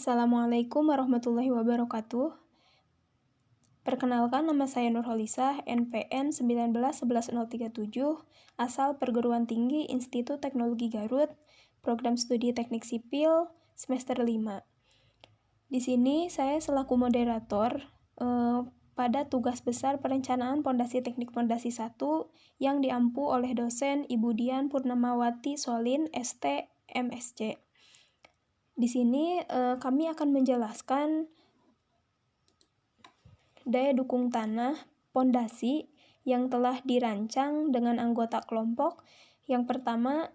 Assalamualaikum warahmatullahi wabarakatuh. Perkenalkan, nama saya Nurholisah, NPM 1911037, asal Perguruan Tinggi Institut Teknologi Garut, Program Studi Teknik Sipil, semester 5. Di sini saya selaku moderator pada tugas besar perencanaan Pondasi Teknik Pondasi 1 yang diampu oleh dosen Ibu Dian Purnamawati Solin, ST, MSc. Di sini kami akan menjelaskan daya dukung tanah pondasi yang telah dirancang dengan anggota kelompok. Yang pertama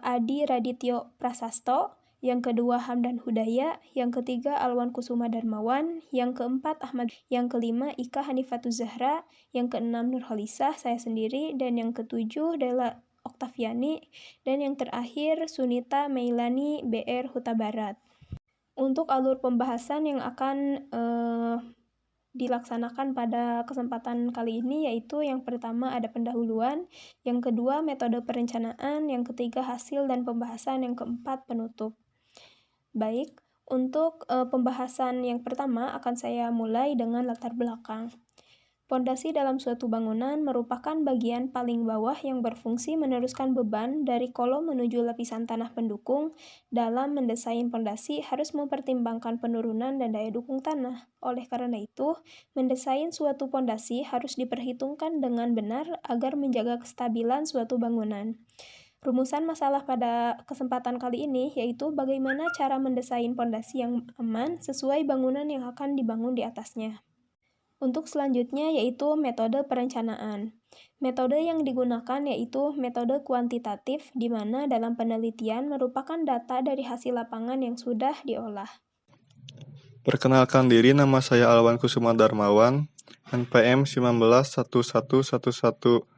Adi Radityo Prasasto, yang kedua Hamdan Hudaya, yang ketiga Alwan Kusuma Darmawan, yang keempat Ahmad, yang kelima Ika Hanifatuz Zahra, yang keenam Nurholisah, saya sendiri, dan yang ketujuh Dela Oktaviani, dan yang terakhir Sunita Meilani BR Huta Barat. Untuk alur pembahasan yang akan dilaksanakan pada kesempatan kali ini yaitu yang pertama ada pendahuluan, yang kedua metode perencanaan, yang ketiga hasil dan pembahasan, yang keempat penutup. Baik, untuk pembahasan yang pertama akan saya mulai dengan latar belakang. Pondasi dalam suatu bangunan merupakan bagian paling bawah yang berfungsi meneruskan beban dari kolom menuju lapisan tanah pendukung. Dalam mendesain pondasi harus mempertimbangkan penurunan dan daya dukung tanah. Oleh karena itu, mendesain suatu pondasi harus diperhitungkan dengan benar agar menjaga kestabilan suatu bangunan. Rumusan masalah pada kesempatan kali ini yaitu bagaimana cara mendesain pondasi yang aman sesuai bangunan yang akan dibangun di atasnya. Untuk selanjutnya yaitu metode perencanaan. Metode yang digunakan yaitu metode kuantitatif, di mana dalam penelitian merupakan data dari hasil lapangan yang sudah diolah. Perkenalkan diri, nama saya Alwan Kusuma Darmawan, NPM 1911110,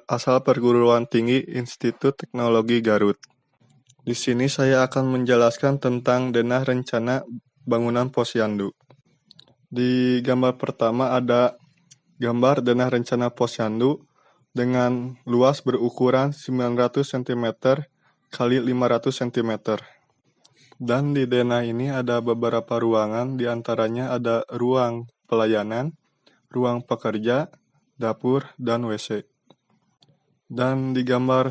asal Perguruan Tinggi Institut Teknologi Garut. Di sini saya akan menjelaskan tentang denah rencana bangunan posyandu. Di gambar pertama ada gambar denah rencana posyandu dengan luas berukuran 900 cm kali 500 cm. Dan di denah ini ada beberapa ruangan, diantaranya ada ruang pelayanan, ruang pekerja, dapur, dan WC. Dan di gambar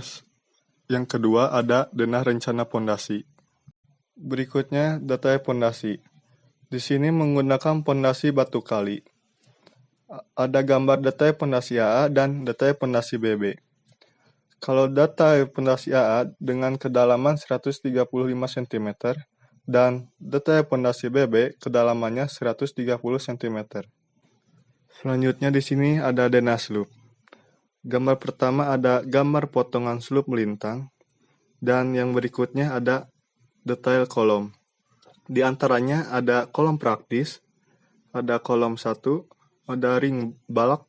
yang kedua ada denah rencana pondasi. Berikutnya detail pondasi. Di sini menggunakan pondasi batu kali. Ada gambar detail pondasi AA dan detail pondasi BB. Kalau detail pondasi AA dengan kedalaman 135 cm dan detail pondasi BB kedalamannya 130 cm. Selanjutnya di sini ada denah slup. Gambar pertama ada gambar potongan slup melintang dan yang berikutnya ada detail kolom. Di antaranya ada kolom praktis, ada kolom 1, ada ring balak,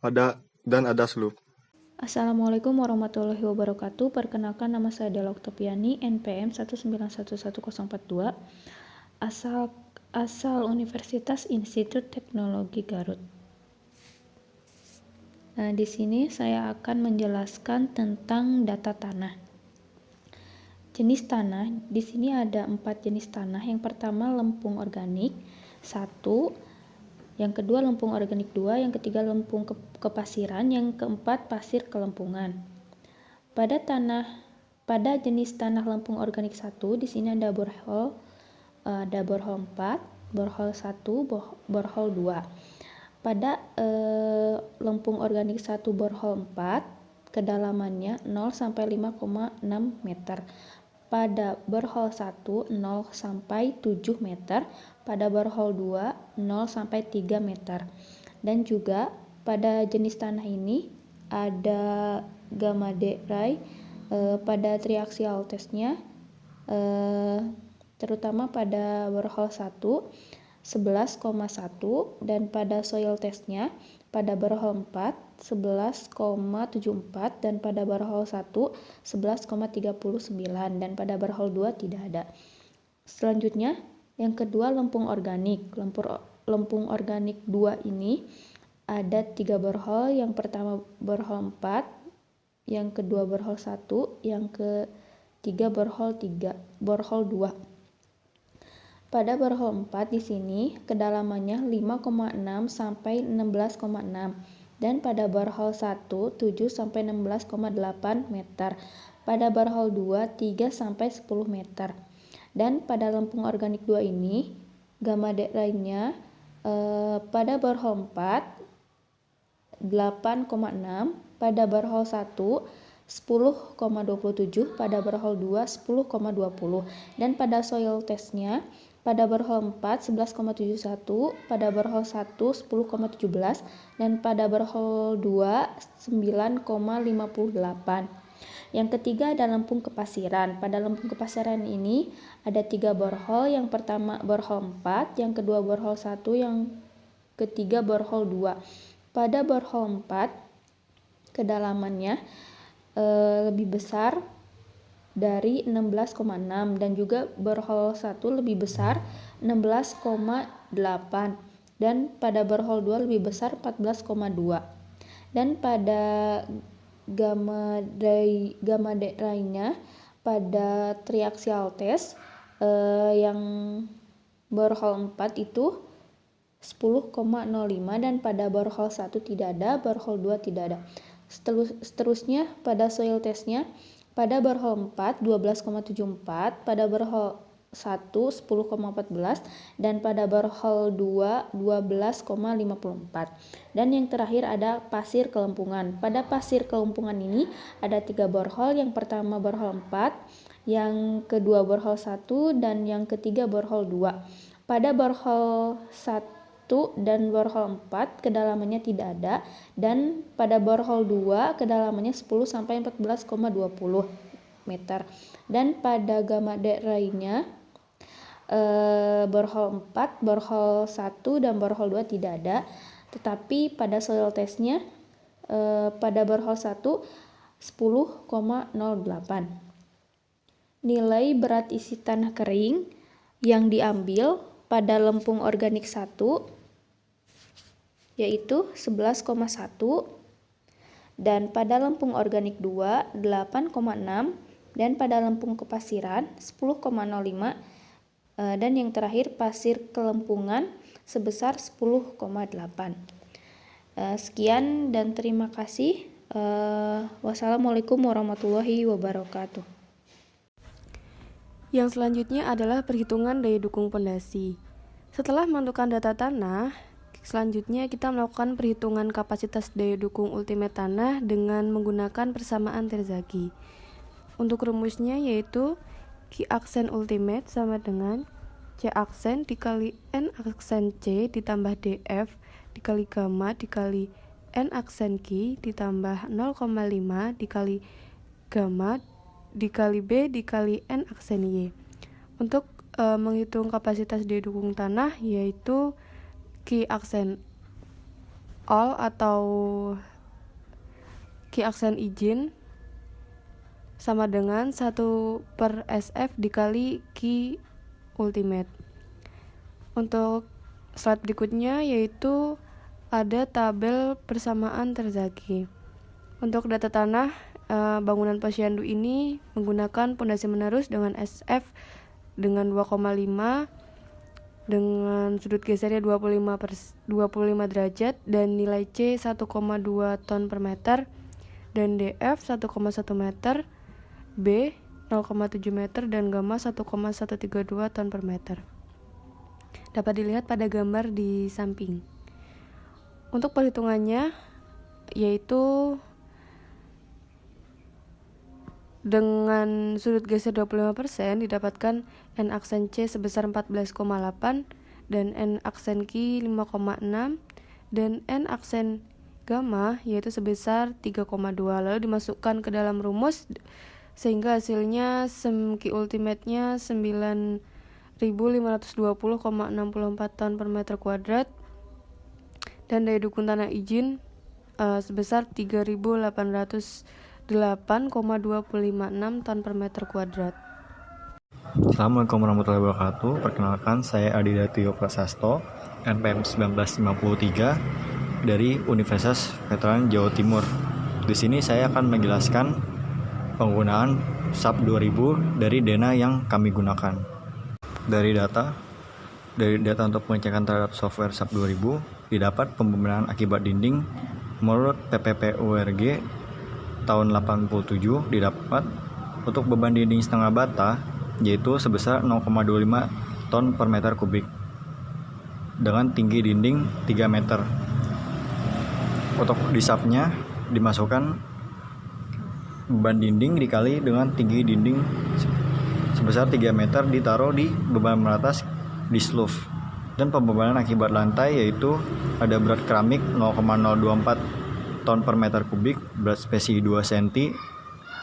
dan ada slup. Assalamualaikum warahmatullahi wabarakatuh. Perkenalkan, nama saya Dela Oktaviani, NPM 1911042, asal Universitas Institut Teknologi Garut. Nah, di sini saya akan menjelaskan tentang data tanah. Jenis tanah, di sini ada 4 jenis tanah. Yang pertama lempung organik 1, yang kedua lempung organik 2, yang ketiga lempung kepasiran, yang keempat pasir kelempungan. Pada jenis tanah lempung organik 1, di sini ada borehole 4, borehole 1, borehole 2. Pada lempung organik 1 borehole 4, kedalamannya 0 sampai 5,6 meter. Pada borehole 1 0 sampai 7 meter, pada borehole 2 0 sampai 3 meter. Dan juga pada jenis tanah ini ada gamma ray pada triaxial testnya, terutama pada borehole 1 11,1 dan pada soil testnya pada borehole 4 11,74 dan pada borehole 1 11,39 dan pada borehole 2 tidak ada. Selanjutnya yang kedua lempung organik. Lempung organik 2 ini ada 3 borehole, yang pertama borehole 4, yang kedua borehole 1, yang ketiga borehole 2. Pada borehole 4 di sini kedalamannya 5,6 sampai 16,6 dan pada borehole 1 7 sampai 16,8 meter. Pada borehole 2 3 sampai 10 meter. Dan pada lempung organik 2 ini gamma lainnya pada borehole 4 8,6, pada borehole 1 10,27, pada borehole 2 10,20 dan pada soil testnya pada borehole 4 11,71, pada borehole 1 10,17 dan pada borehole 2 9,58. Yang ketiga ada lempung kepasiran. Pada lempung kepasiran ini ada 3 borehole, yang pertama borehole 4, yang kedua borehole 1, yang ketiga borehole 2. Pada borehole 4 kedalamannya lebih besar dari 16,6 dan juga borehole 1 lebih besar 16,8 dan pada borehole 2 lebih besar 14,2. Dan pada gamma lainnya pada triaxial test yang borehole 4 itu 10,05 dan pada borehole 1 tidak ada, borehole 2 tidak ada. Seterusnya pada soil testnya pada borehole 4 12,74, pada borehole 1 10,14 dan pada borehole 2 12,54. Dan yang terakhir ada pasir kelempungan. Pada pasir kelempungan ini ada 3 borehole, yang pertama borehole 4, yang kedua borehole 1 dan yang ketiga borehole 2. Pada borehole 1 dan borehole 4 kedalamannya tidak ada dan pada borehole 2 kedalamannya 10 sampai 14,20 meter. Dan pada gamma lainnya borehole 4, borehole 1 dan borehole 2 tidak ada, tetapi pada soil testnya pada borehole 1 10,08. Nilai berat isi tanah kering yang diambil pada lempung organik 1 yaitu 11,1 dan pada lempung organik 2 8,6 dan pada lempung kepasiran 10,05 dan yang terakhir pasir kelempungan sebesar 10,8. Sekian dan terima kasih. Wassalamualaikum warahmatullahi wabarakatuh. Yang selanjutnya adalah perhitungan daya dukung pondasi. Setelah menentukan data tanah, selanjutnya kita melakukan perhitungan kapasitas daya dukung ultimate tanah dengan menggunakan persamaan Terzaghi. Untuk rumusnya yaitu Q aksen ultimate sama dengan C aksen dikali N aksen C ditambah DF dikali gamma dikali N aksen Q ditambah 0,5 dikali gamma dikali B dikali N aksen Y. Untuk menghitung kapasitas daya dukung tanah yaitu Q aksen all atau Q aksen izin sama dengan 1/SF dikali Q ultimate. Untuk slide berikutnya yaitu ada tabel persamaan Terzaghi. Untuk data tanah bangunan Posyandu ini menggunakan pondasi menerus dengan SF dengan 2,5 dengan sudut gesernya 25 derajat dan nilai C 1,2 ton per meter dan DF 1,1 meter, B 0,7 meter dan gamma 1,132 ton per meter. Dapat dilihat pada gambar di samping. Untuk perhitungannya yaitu dengan sudut geser 25% didapatkan N aksen C sebesar 14,8 dan N aksen Q 5,6 dan N aksen gamma yaitu sebesar 3,2. Lalu dimasukkan ke dalam rumus sehingga hasilnya SEM Q ultimate-nya 9.520,64 ton per meter kuadrat dan daya dukung tanah izin sebesar 3.808,256 ton per meter kuadrat. Assalamualaikum warahmatullahi wabarakatuh. Perkenalkan, saya Adidatio Prasasto, NPM 1953 dari Universitas Veteran Jawa Timur. Di sini saya akan menjelaskan penggunaan SAP 2000 dari Dena yang kami gunakan. Dari data, Dari data untuk pengecekan terhadap software SAP 2000 didapat pembenaran akibat dinding menurut PPPURG tahun 87 didapat untuk beban dinding setengah bata yaitu sebesar 0,25 ton per meter kubik dengan tinggi dinding 3 meter. Untuk di SAP-nya dimasukkan beban dinding dikali dengan tinggi dinding sebesar 3 meter ditaruh di beban atas di sleeve, dan pembebanan akibat lantai yaitu ada berat keramik 0,024 ton per meter kubik, berat spesi 2 cm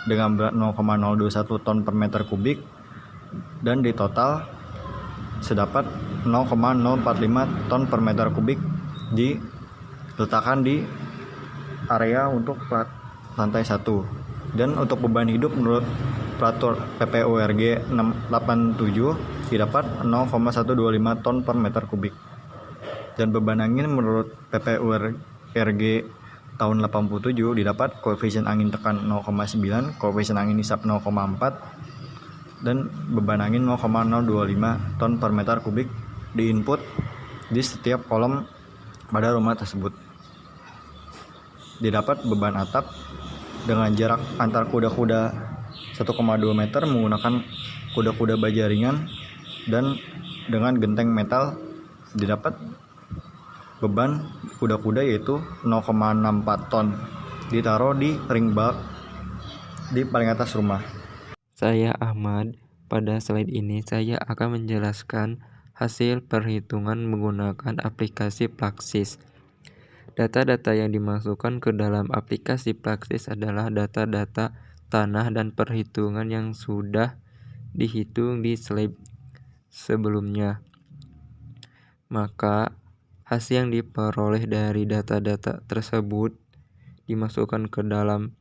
dengan berat 0,021 ton per meter kubik, dan di total sedapat 0,045 ton per meter kubik diletakkan di area untuk lantai 1. Dan untuk beban hidup menurut peraturan PPURG 687 didapat 0,125 ton per meter kubik. Dan beban angin menurut PPURG tahun 87 didapat koefisien angin tekan 0,9, koefisien angin hisap 0,4, dan beban angin 0,025 ton per meter kubik diinput di setiap kolom pada rumah tersebut. Didapat beban atap dengan jarak antar kuda-kuda 1,2 meter menggunakan kuda-kuda baja ringan, dan dengan genteng metal didapat beban kuda-kuda yaitu 0,64 ton ditaruh di ring bak di paling atas rumah. Saya Ahmad. Pada slide ini saya akan menjelaskan hasil perhitungan menggunakan aplikasi Plaxis. Data-data yang dimasukkan ke dalam aplikasi Plaxis adalah data-data tanah dan perhitungan yang sudah dihitung di slide sebelumnya. Maka hasil yang diperoleh dari data-data tersebut dimasukkan ke dalam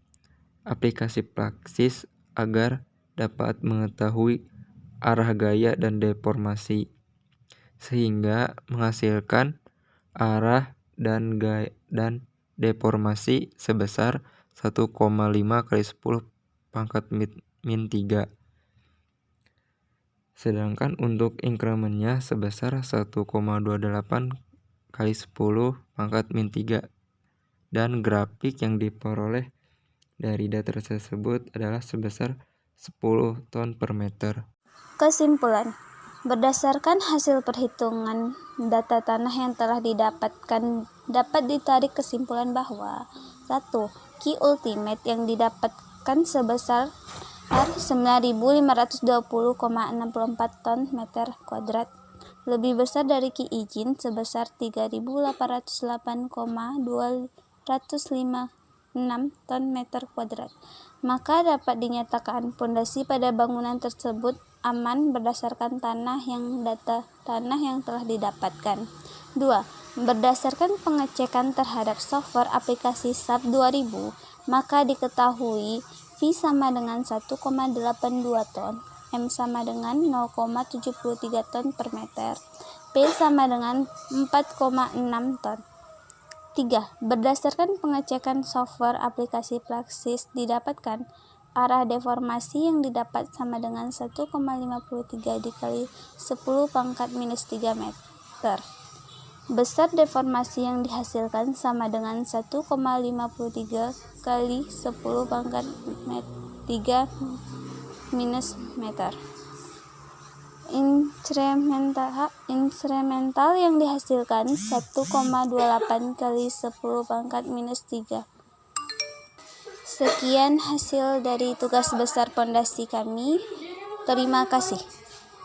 aplikasi Plaxis agar dapat mengetahui arah gaya dan deformasi, sehingga menghasilkan arah dan gaya dan deformasi sebesar 1,5 kali 10 pangkat min 3. Sedangkan untuk incrementnya sebesar 1,28 kali 10 pangkat min 3. Dan grafik yang diperoleh dari data tersebut adalah sebesar 10 ton per meter. Kesimpulan. Berdasarkan hasil perhitungan data tanah yang telah didapatkan, dapat ditarik kesimpulan bahwa 1. Q ultimate yang didapatkan sebesar 9.520,64 ton meter kuadrat lebih besar dari Q izin sebesar 3.808,256 ton meter kuadrat. Maka dapat dinyatakan pondasi pada bangunan tersebut aman berdasarkan data tanah yang telah didapatkan. 2. Berdasarkan pengecekan terhadap software aplikasi SAP 2000, maka diketahui V sama dengan 1,82 ton, M sama dengan 0,73 ton per meter, P sama dengan 4,6 ton. 3. Berdasarkan pengecekan software aplikasi Plaxis didapatkan arah deformasi yang didapat sama dengan 1,53 dikali 10 pangkat minus 3 meter. Besar deformasi yang dihasilkan sama dengan 1,53 kali 10 pangkat 3 minus meter. Instrumental yang dihasilkan 1,28 kali 10 pangkat minus 3. Sekian hasil dari tugas besar pondasi kami. Terima kasih.